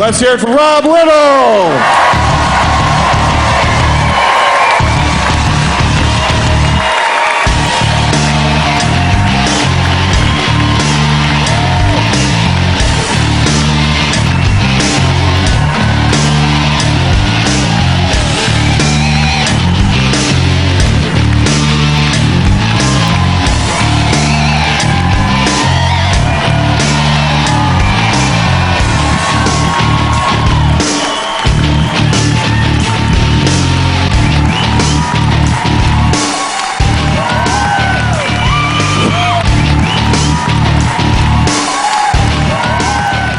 Let's hear it for Rob Little.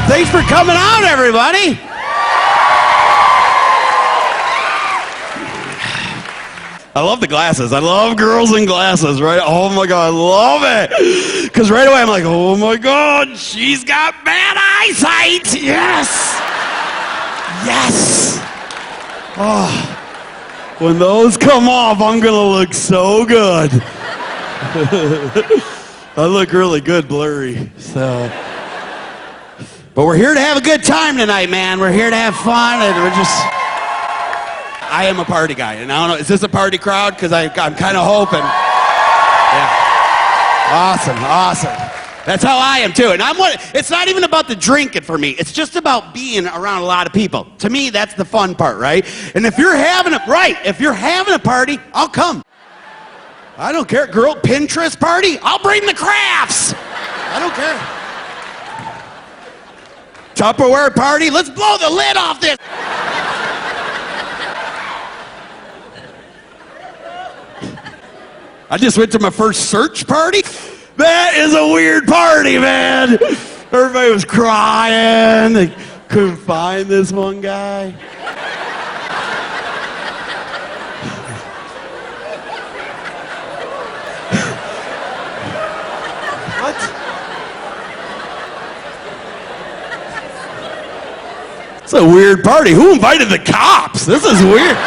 Thanks for coming out, everybody. I love the glasses. I love girls in glasses, right? Oh my God, I love it. Because right away I'm like, oh my God, she's got bad eyesight. Yes. Yes. Oh, when those come off, I'm going to look so good. I look really good blurry, so. But we're here to have a good time tonight, man. We're here to have fun, and I am a party guy, and I don't know, is this a party crowd? Because I'm kind of hoping. Yeah. Awesome. That's how I am, too. And it's not even about the drinking for me. It's just about being around a lot of people. To me, that's the fun part, right? And if you're having a party, I'll come. I don't care. Girl, Pinterest party, I'll bring the crafts. I don't care. Tupperware party, let's blow the lid off this. I just went to my first search party. That is a weird party, man. Everybody was crying. They couldn't find this one guy. It's a weird party. Who invited the cops? This is weird.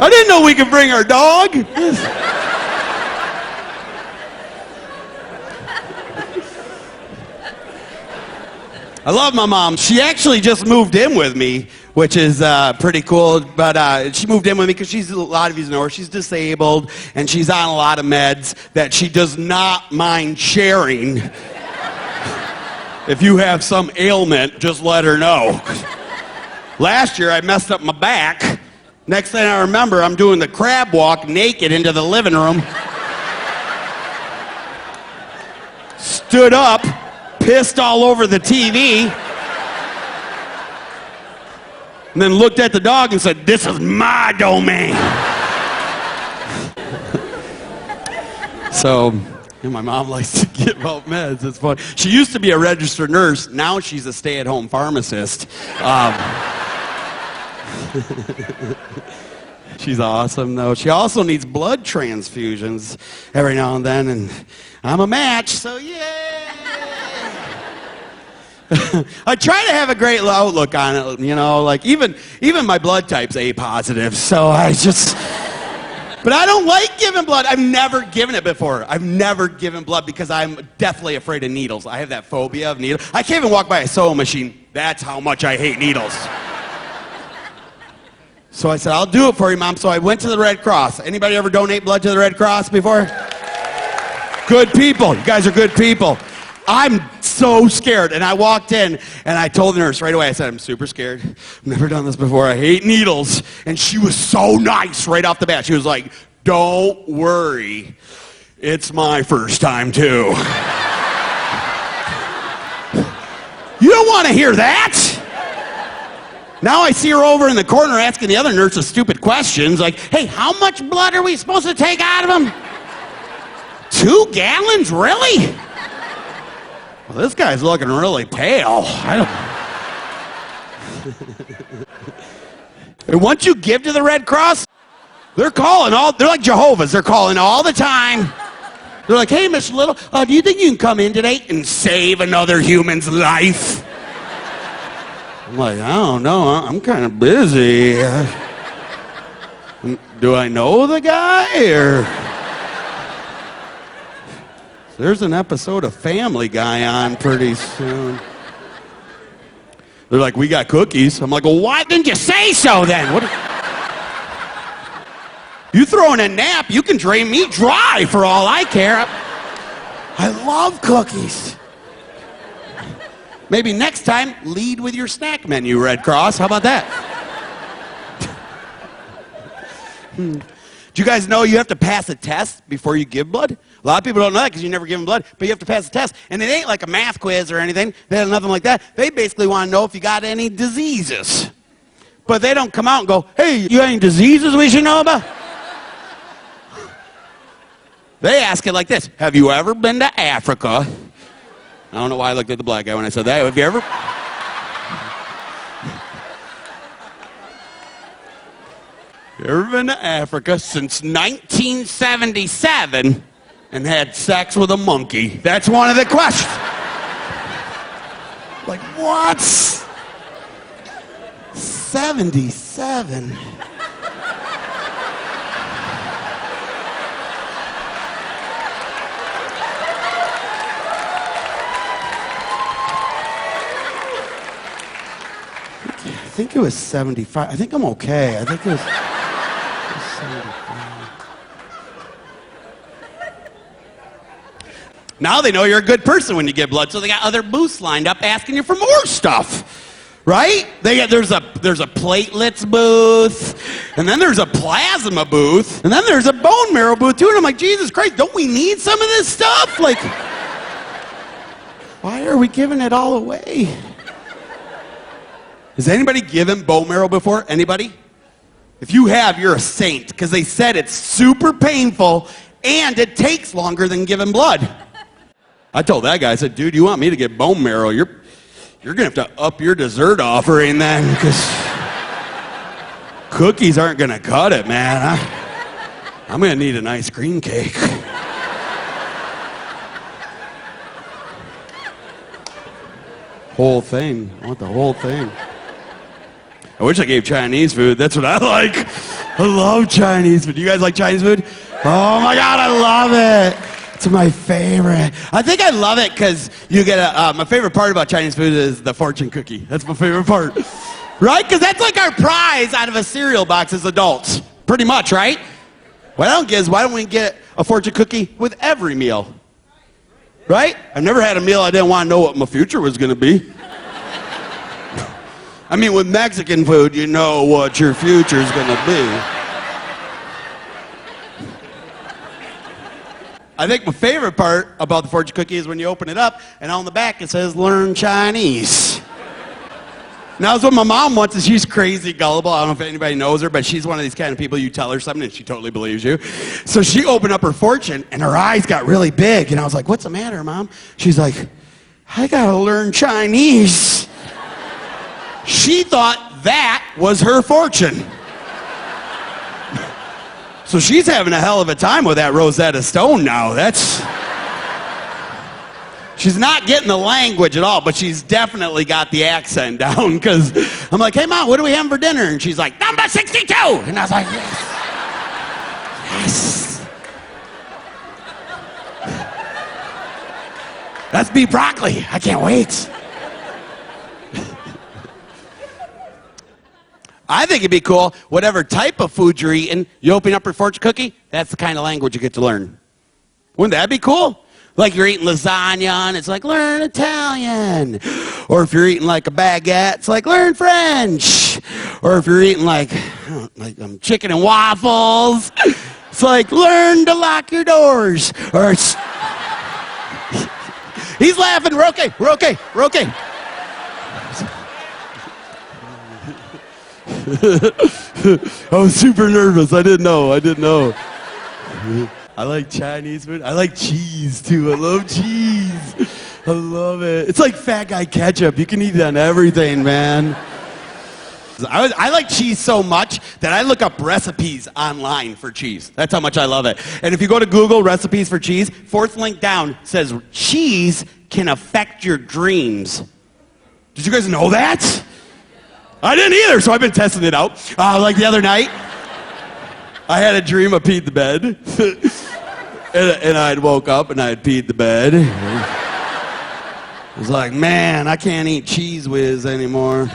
I didn't know we could bring our dog. I love my mom. She actually just moved in with me, which is pretty cool. But she moved in with me because a lot of you know her, she's disabled, and she's on a lot of meds that she does not mind sharing. If you have some ailment, just let her know. Last year, I messed up my back. Next thing I remember, I'm doing the crab walk naked into the living room. Stood up, pissed all over the TV, and then looked at the dog and said, "This is my domain." So, my mom likes to give out meds. It's fun. She used to be a registered nurse. Now she's a stay-at-home pharmacist. She's awesome, though. She also needs blood transfusions every now and then, and I'm a match, so yay! I try to have a great outlook on it, you know, like even my blood type's A positive, so but I don't like giving blood. I've never given it before. I've never given blood because I'm deathly afraid of needles. I have that phobia of needles. I can't even walk by a sewing machine. That's how much I hate needles. So I said, I'll do it for you, Mom. So I went to the Red Cross. Anybody ever donate blood to the Red Cross before? Good people. You guys are good people. I'm so scared. And I walked in, and I told the nurse right away, I said, I'm super scared. I've never done this before. I hate needles. And she was so nice right off the bat. She was like, don't worry. It's my first time, too. You don't want to hear that. Now I see her over in the corner asking the other nurses stupid questions like, hey, how much blood are we supposed to take out of him? 2 gallons? Really? Well, this guy's looking really pale. And once you give to the Red Cross, they're like Jehovah's. They're calling all the time. They're like, hey, Mr. Little, do you think you can come in today and save another human's life? I'm like, I don't know. I'm kind of busy. Do I know the guy? Or There's an episode of Family Guy on pretty soon. They're like, we got cookies. I'm like, well, why didn't you say so then? What? You throw in a nap, you can drain me dry for all I care. I love cookies. Maybe next time, lead with your snack menu, Red Cross. How about that? Do you guys know you have to pass a test before you give blood? A lot of people don't know that because you never give them blood, but you have to pass a test. And it ain't like a math quiz or anything. They have nothing like that. They basically want to know if you got any diseases. But they don't come out and go, hey, you got any diseases we should know about? They ask it like this: have you ever been to Africa? I don't know why I looked at the black guy when I said that. Have you ever? You ever been to Africa since 1977 and had sex with a monkey? That's one of the questions. Like, what? 77? I think it was 75. I think I'm okay. I think it was 75. Now they know you're a good person when you give blood, so they got other booths lined up asking you for more stuff, right? There's a platelets booth, and then there's a plasma booth, and then there's a bone marrow booth too. And I'm like, Jesus Christ, don't we need some of this stuff? Like, why are we giving it all away? Has anybody given bone marrow before? Anybody? If you have, you're a saint, because they said it's super painful and it takes longer than giving blood. I told that guy, I said, dude, you want me to get bone marrow? You're gonna have to up your dessert offering then, because cookies aren't gonna cut it, man. I'm gonna need an ice cream cake. Whole thing. I want the whole thing. I wish I gave Chinese food. That's what I like. I love Chinese food. Do you guys like Chinese food? Oh my God, I love it. It's my favorite. I think I love it because you get my favorite part about Chinese food is the fortune cookie. That's my favorite part. Right? Because that's like our prize out of a cereal box as adults. Pretty much, right? What I don't get is why don't we get a fortune cookie with every meal? Right? I've never had a meal I didn't want to know what my future was going to be. I mean, with Mexican food, you know what your future's going to be. I think my favorite part about the fortune cookie is when you open it up, and on the back it says, learn Chinese. Now, that's what my mom wants, and she's crazy gullible. I don't know if anybody knows her, but she's one of these kind of people, you tell her something, and she totally believes you. So she opened up her fortune, and her eyes got really big, and I was like, what's the matter, Mom? She's like, I gotta learn Chinese. She thought that was her fortune. So she's having a hell of a time with that Rosetta Stone now. She's not getting the language at all, but she's definitely got the accent down, because I'm like, hey, Mom, what are we having for dinner? And she's like, number 62. And I was like, yes. Yes. That's beef broccoli. I can't wait. I think it'd be cool, whatever type of food you're eating, you open up your fortune cookie, that's the kind of language you get to learn. Wouldn't that be cool? Like you're eating lasagna, and it's like, learn Italian. Or if you're eating like a baguette, it's like, learn French. Or if you're eating like chicken and waffles, it's like, learn to lock your doors. Or it's... He's laughing, we're okay, we're okay, we're okay. I was super nervous. I didn't know. I like Chinese food. I like cheese too. I love cheese. I love it. It's like fat guy ketchup. You can eat it on everything, man. I like cheese so much that I look up recipes online for cheese. That's how much I love it. And if you go to Google recipes for cheese, fourth link down says cheese can affect your dreams. Did you guys know that? I didn't either, so I've been testing it out. Like the other night, I had a dream of peed the bed. And I'd woke up and I'd peed the bed. I was like, man, I can't eat Cheese Whiz anymore.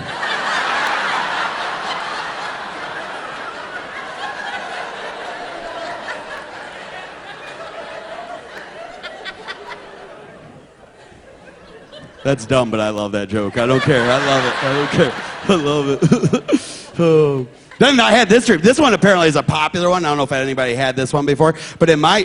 That's dumb, but I love that joke. I don't care. I love it. I don't care. I love it. Oh. Then I had this dream. This one apparently is a popular one. I don't know if anybody had this one before. But in my,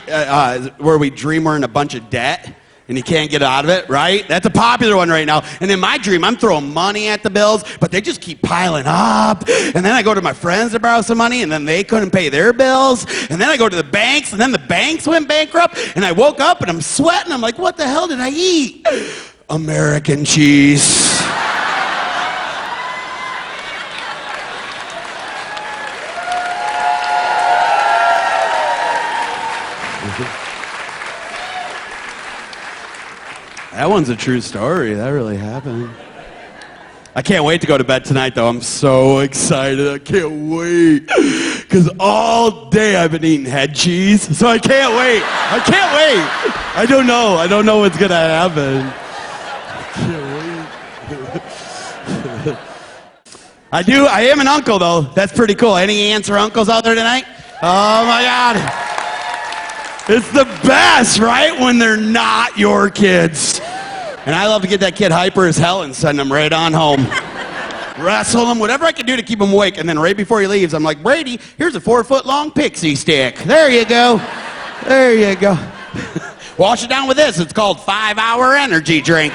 where we dream we're in a bunch of debt and you can't get out of it, right? That's a popular one right now. And in my dream, I'm throwing money at the bills, but they just keep piling up. And then I go to my friends to borrow some money, and then they couldn't pay their bills. And then I go to the banks, and then the banks went bankrupt. And I woke up, and I'm sweating. I'm like, what the hell did I eat? American cheese. That one's a true story. That really happened. I can't wait to go to bed tonight, though. I'm so excited. I can't wait. Because all day I've been eating head cheese, so I can't wait. I can't wait. I don't know. I don't know what's going to happen. I am an uncle, though. That's pretty cool. Any aunts or uncles out there tonight? Oh, my God. It's the best, right? When they're not your kids. And I love to get that kid hyper as hell and send him right on home. Wrestle him, whatever I can do to keep him awake. And then right before he leaves, I'm like, Brady, here's a 4-foot-long pixie stick. There you go. There you go. Wash it down with this. It's called 5-Hour Energy Drink.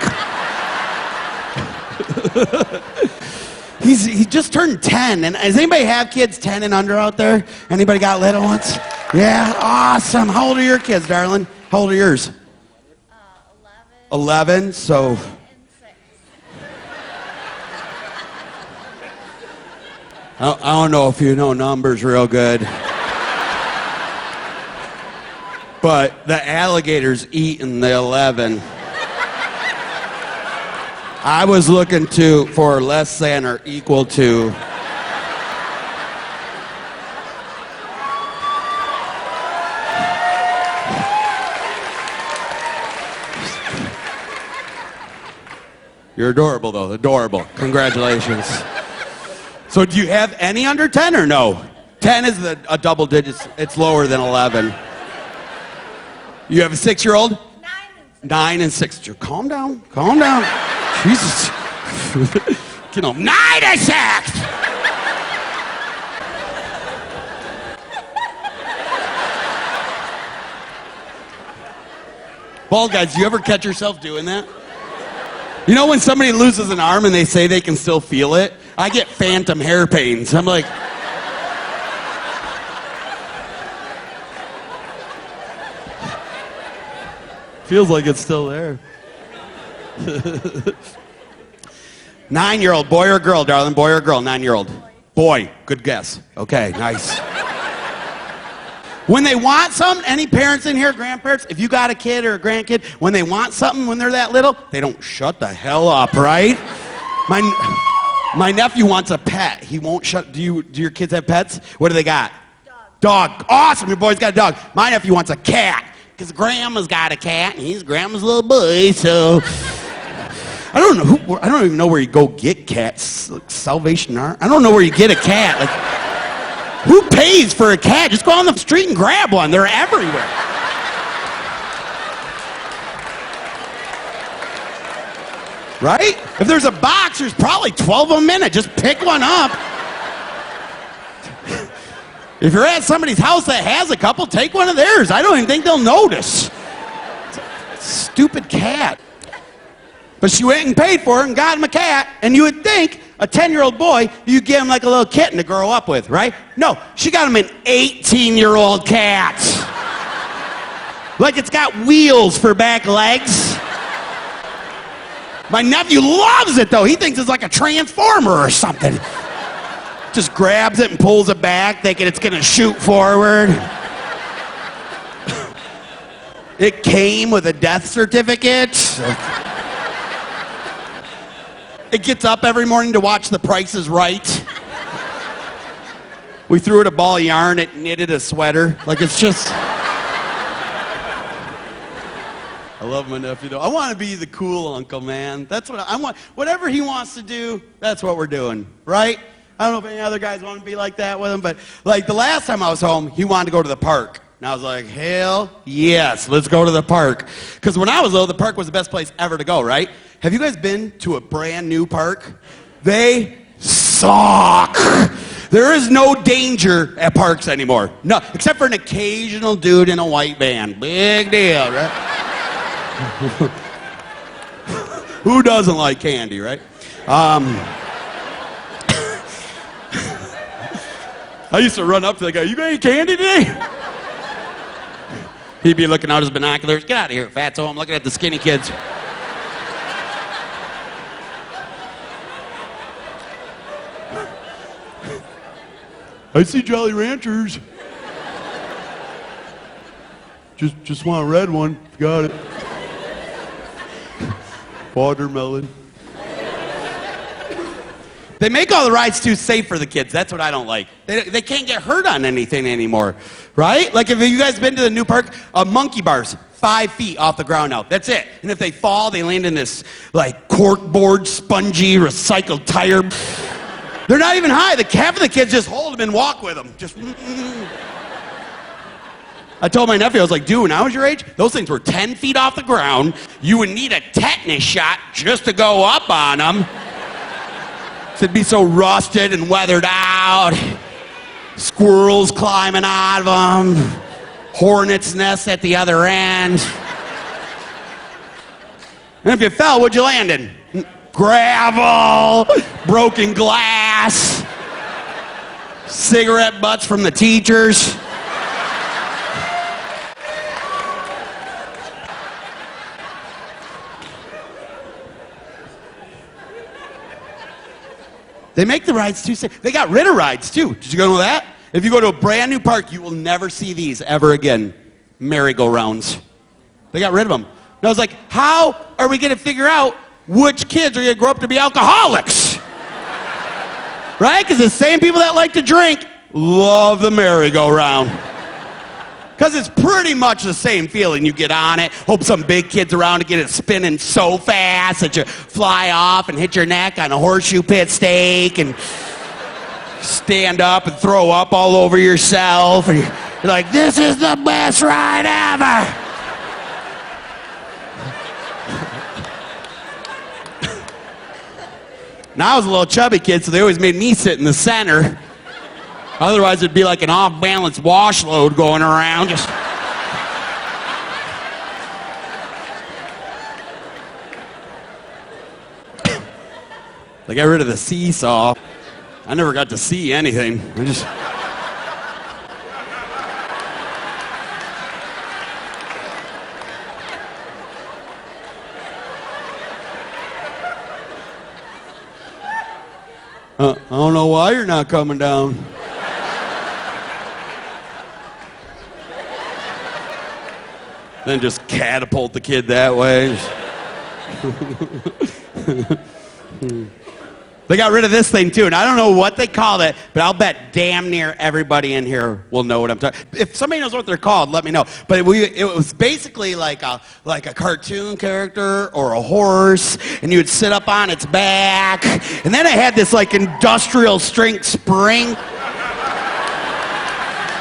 He just turned 10. And does anybody have kids 10 and under out there? Anybody got little ones? Yeah, awesome. How old are your kids, darling? How old are yours? 11, so... And 6. I don't know if you know numbers real good. But the alligator's eating the 11. I was looking for less than or equal to. You're adorable, though. Adorable. Congratulations. So do you have any under 10 or no? 10 is a double digits. It's lower than 11. You have a 6-year-old? 9 and 6. 9 and 6. Calm down. Calm down. Jesus. You know, 9 and 6. Bald guys, do you ever catch yourself doing that? You know when somebody loses an arm and they say they can still feel it? I get phantom hair pains. I'm like... Feels like it's still there. 9-year-old, boy or girl, darling? Boy or girl? 9-year-old. Boy. Good guess. Okay, nice. When they want something, any parents in here, grandparents, if you got a kid or a grandkid, when they want something when they're that little, they don't shut the hell up, right? My nephew wants a pet. He won't shut. Do your kids have pets? What do they got? Dog. Awesome. Your boy's got a dog. My nephew wants a cat because grandma's got a cat and he's grandma's little boy. So I don't know. I don't even know where you go get cats. Like Salvation Army. I don't know where you get a cat. Like, who pays for a cat? Just go on the street and grab one. They're everywhere. Right? If there's a box, there's probably 12 of them in it. Just pick one up. If you're at somebody's house that has a couple, take one of theirs. I don't even think they'll notice. Stupid cat. But she went and paid for it and got him a cat, and you would think a 10-year-old boy, you give him like a little kitten to grow up with, right? No, she got him an 18-year-old cat. Like it's got wheels for back legs. My nephew loves it, though. He thinks it's like a transformer or something. Just grabs it and pulls it back, thinking it's going to shoot forward. It came with a death certificate. It gets up every morning to watch The Price is Right. We threw it a ball of yarn, it knitted a sweater. Like it's just... love my nephew, though. I want to be the cool uncle, man. That's what I want. Whatever he wants to do, that's what we're doing, right? I don't know if any other guys want to be like that with him, but like the last time I was home, he wanted to go to the park. And I was like, hell yes, let's go to the park. Because when I was little, the park was the best place ever to go, right? Have you guys been to a brand new park? They suck. There is no danger at parks anymore. No, except for an occasional dude in a white van. Big deal, right? Who doesn't like candy, right? I used to run up to the guy, you got any candy today? He'd be looking out his binoculars. Get out of here, fatso. I'm looking at the skinny kids. I see Jolly Ranchers. Just want a red one. Got it. Watermelon. They make all the rides too safe for the kids. That's what I don't like. They can't get hurt on anything anymore, right? Like if you guys been to the new park, monkey bars, 5 feet off the ground now. That's it. And if they fall, they land in this like corkboard, spongy, recycled tire. They're not even high. Half of the kids just hold them and walk with them. Just. I told my nephew, I was like, dude, when I was your age, those things were 10 feet off the ground. You would need a tetanus shot just to go up on them. It'd be so rusted and weathered out. Squirrels climbing out of them. Hornets' nests at the other end. And if you fell, what'd you land in? Gravel, broken glass, cigarette butts from the teachers. They make the rides too safe. They got rid of rides too. Did you know that? If you go to a brand new park, you will never see these ever again. Merry-go-rounds. They got rid of them. And I was like, how are we going to figure out which kids are going to grow up to be alcoholics? Right? Because the same people that like to drink love the merry-go-round. Because it's pretty much the same feeling. You get on it, hope some big kid's around to get it spinning so fast that you fly off and hit your neck on a horseshoe pit steak and stand up and throw up all over yourself. And you're like, this is the best ride ever. Now I was a little chubby kid, so they always made me sit in the center. Otherwise, it'd be like an off-balance wash load going around. Just. They got rid of the seesaw. I never got to see anything. I just. I don't know why you're not coming down. Then just catapult the kid that way. They got rid of this thing too, and I don't know what they called it, but I'll bet damn near everybody in here will know what I'm talking. If somebody knows what they're called, let me know. But it was basically like a cartoon character or a horse, and you would sit up on its back, and then it had this like industrial strength spring.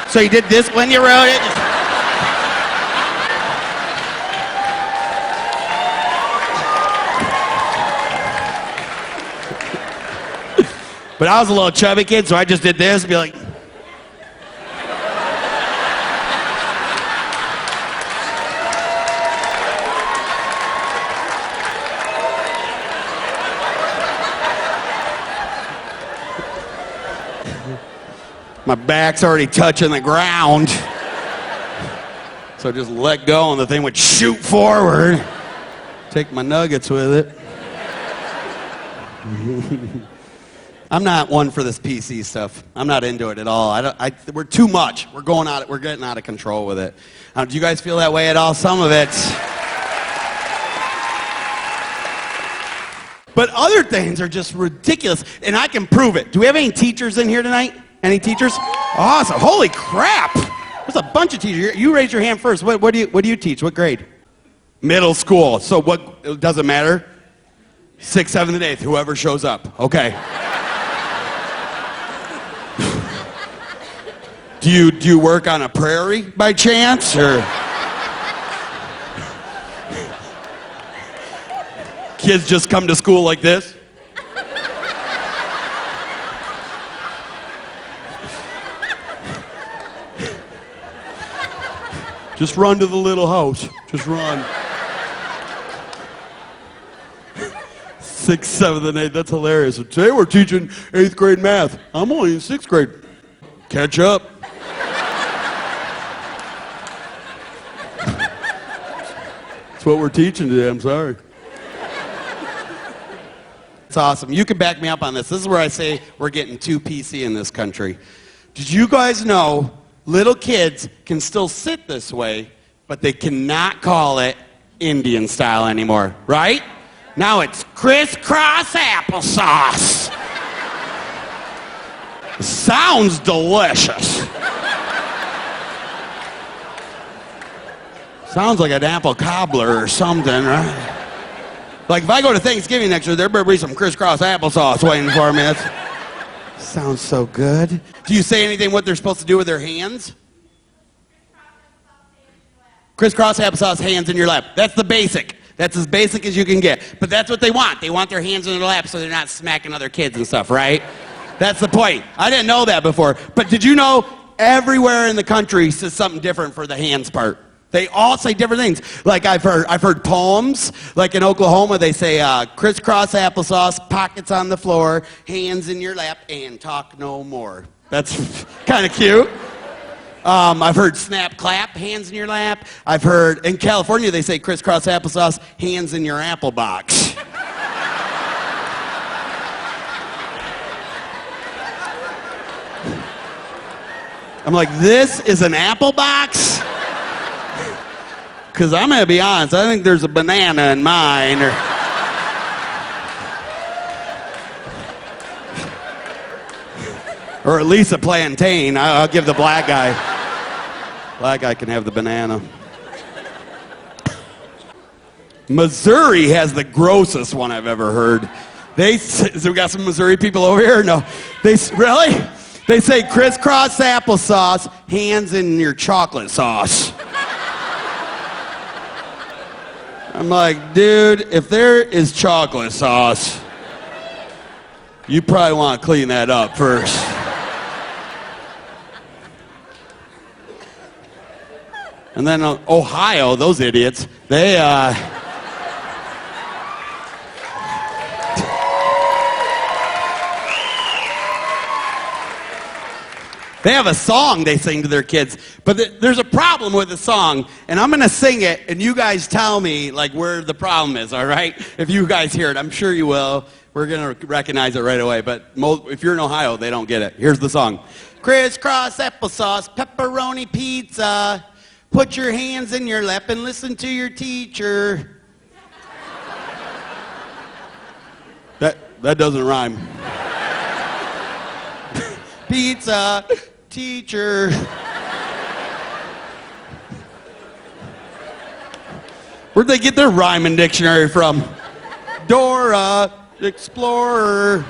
So you did this when you rode it. But I was a little chubby kid, so I just did this and be like. My back's already touching the ground. So I just let go and the thing would shoot forward. Take my nuggets with it. I'm not one for this PC stuff. I'm not into it at all. We're too much. We're getting out of control with it. Do you guys feel that way at all? Some of it. But other things are just ridiculous, and I can prove it. Do we have any teachers in here tonight? Any teachers? Awesome. Holy crap. There's a bunch of teachers. You raise your hand first. What do you teach? What grade? Middle school. So what, it doesn't matter? 6th, 7th, and 8th, whoever shows up. Okay. Do you work on a prairie by chance, or? Kids just come to school like this? Just run to the little house. Just run. 6th, 7th, and 8th. That's hilarious. Today we're teaching 8th grade math. I'm only in 6th grade. Catch up. That's what we're teaching today. I'm sorry. It's awesome. You can back me up on this. This is where I say we're getting too PC in this country. Did you guys know little kids can still sit this way, but they cannot call it Indian style anymore, right? Now it's crisscross applesauce. Sounds delicious. Sounds like an apple cobbler or something, right? Like if I go to Thanksgiving next year, there better be some crisscross applesauce waiting for me. Sounds so good. Do you say anything what they're supposed to do with their hands? Crisscross applesauce, hands in your lap. That's the basic. That's as basic as you can get. But that's what they want. They want their hands in their lap so they're not smacking other kids and stuff, right? That's the point. I didn't know that before. But did you know everywhere in the country says something different for the hands part? They all say different things. Like I've heard poems. Like in Oklahoma, they say crisscross applesauce, pockets on the floor, hands in your lap, and talk no more. That's kind of cute. I've heard snap clap, hands in your lap. I've heard in California they say crisscross applesauce, hands in your apple box. I'm like, this is an apple box? Because I'm going to be honest, I think there's a banana in mine. Or at least a plantain. I'll give the black guy. Black guy can have the banana. Missouri has the grossest one I've ever heard. So we got some Missouri people over here? No. Really? They say crisscross applesauce, hands in your chocolate sauce. I'm like, dude, if there is chocolate sauce, you probably want to clean that up first. And then Ohio, those idiots, they have a song they sing to their kids, but there's a problem with the song, and I'm going to sing it, and you guys tell me like where the problem is, all right? If you guys hear it, I'm sure you will. We're going to recognize it right away, but if you're in Ohio, they don't get it. Here's the song. Crisscross applesauce, pepperoni pizza, put your hands in your lap and listen to your teacher. That doesn't rhyme. Pizza. Teacher. Where'd they get their rhyming dictionary from? Dora, Explorer.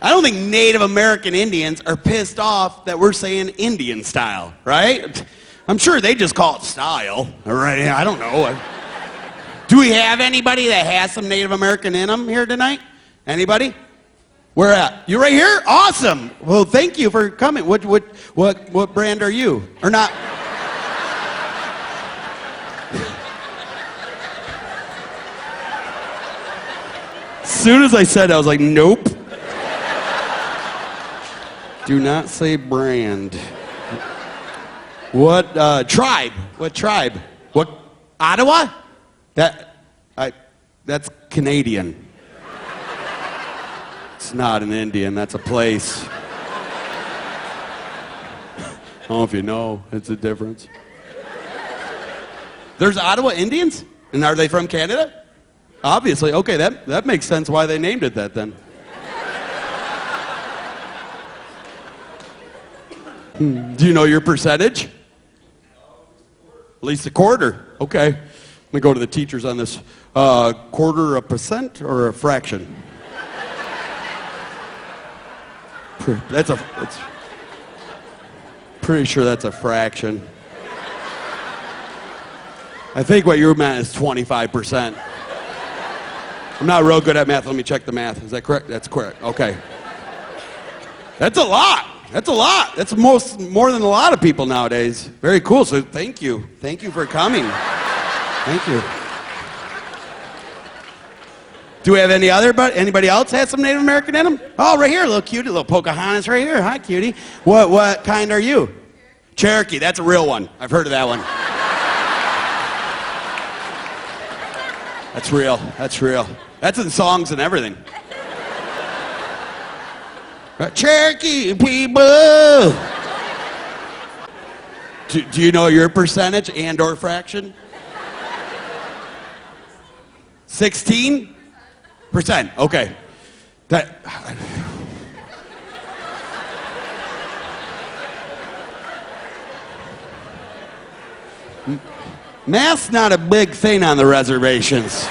I don't think Native American Indians are pissed off that we're saying Indian style, right? I'm sure they just call it style, right? I don't know. Do we have anybody that has some Native American in them here tonight? Anybody? Where at? You right here? Awesome. Well, thank you for coming. What brand are you? Or not? As soon as I said it, I was like, nope. Do not say brand. What tribe? What tribe? What Ottawa? That's Canadian. It's not an Indian, that's a place. I don't know if you know, it's a difference. There's Ottawa Indians? And are they from Canada? Obviously, okay, that makes sense why they named it that then. Do you know your percentage? At least a quarter. Okay. I'm going to go to the teachers on this. Quarter a percent or a fraction? It's pretty sure that's a fraction. I think what you meant is 25%. I'm not real good at math. Let me check the math. Is that correct? That's correct. Okay. That's a lot. That's a lot. That's more than a lot of people nowadays. Very cool. So thank you. Thank you for coming. Thank you. Do we have anybody else has some Native American in them? Oh, right here, little cutie, little Pocahontas right here. Hi, cutie. What kind are you? Cherokee. That's a real one. I've heard of that one. That's real. That's real. That's in songs and everything. Cherokee people. Do you know your percentage and or fraction? 16%? Okay. Math's not a big thing on the reservations.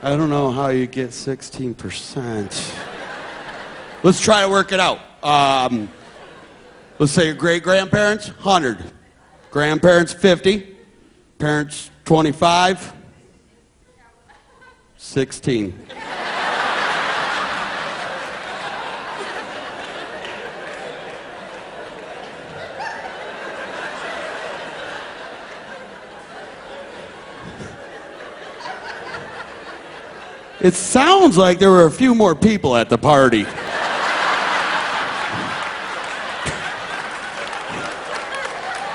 I don't know how you get 16%. Let's try to work it out. Let's say your great-grandparents, 100. Grandparents, 50. Parents, 25. 16. It sounds like there were a few more people at the party.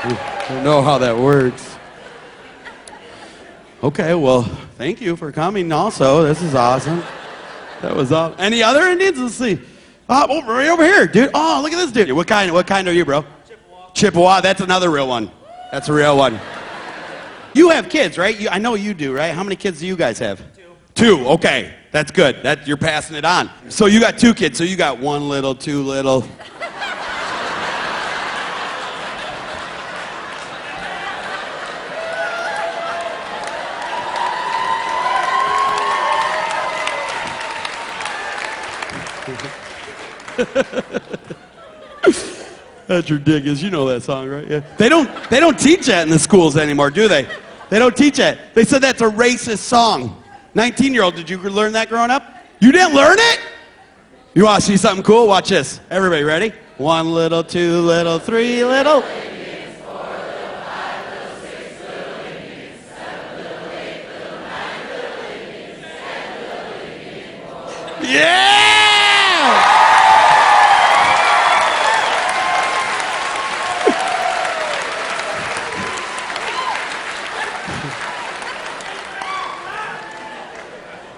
I don't know how that works. Okay, well, thank you for coming also. This is awesome. That was awesome. Any other Indians? Let's see. Oh, right over here, dude. Oh, look at this dude. What kind are you, bro? Chippewa. That's another real one. That's a real one. You have kids, right? I know you do, right? How many kids do you guys have? Two, okay. That's good. You're passing it on. So you got 2 kids. So you got 1 little, 2 little. That's ridiculous. You know that song, right? Yeah. They don't teach that in the schools anymore, do they? They don't teach that. They said that's a racist song. 19-year-old, did you learn that growing up? You didn't learn it? You want to see something cool? Watch this. Everybody ready? 1 little, 2 little, 3 little. Indians, 4 little, 5 little, 6 little Indians, 7 little, 8 little, 9 little Indians, 10 little Indians. Yeah!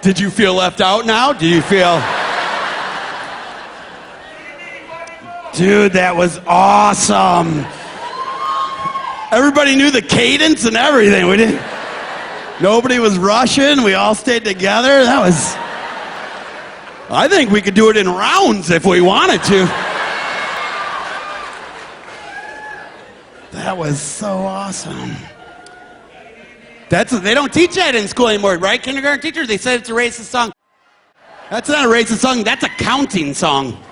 Did you feel left out now? Did you feel... Dude, that was awesome. Everybody knew the cadence and everything. Nobody was rushing. We all stayed together. I think we could do it in rounds if we wanted to. That was so awesome. They don't teach that in school anymore, right? Kindergarten teachers, they said it's a racist song. That's not a racist song. That's a counting song.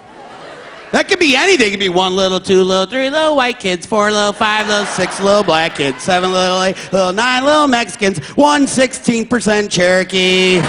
That could be anything. It could be 1 little, 2 little, 3 little white kids, 4 little, 5 little, 6 little black kids, 7 little, 8 little, 9 little Mexicans, 16% Cherokee.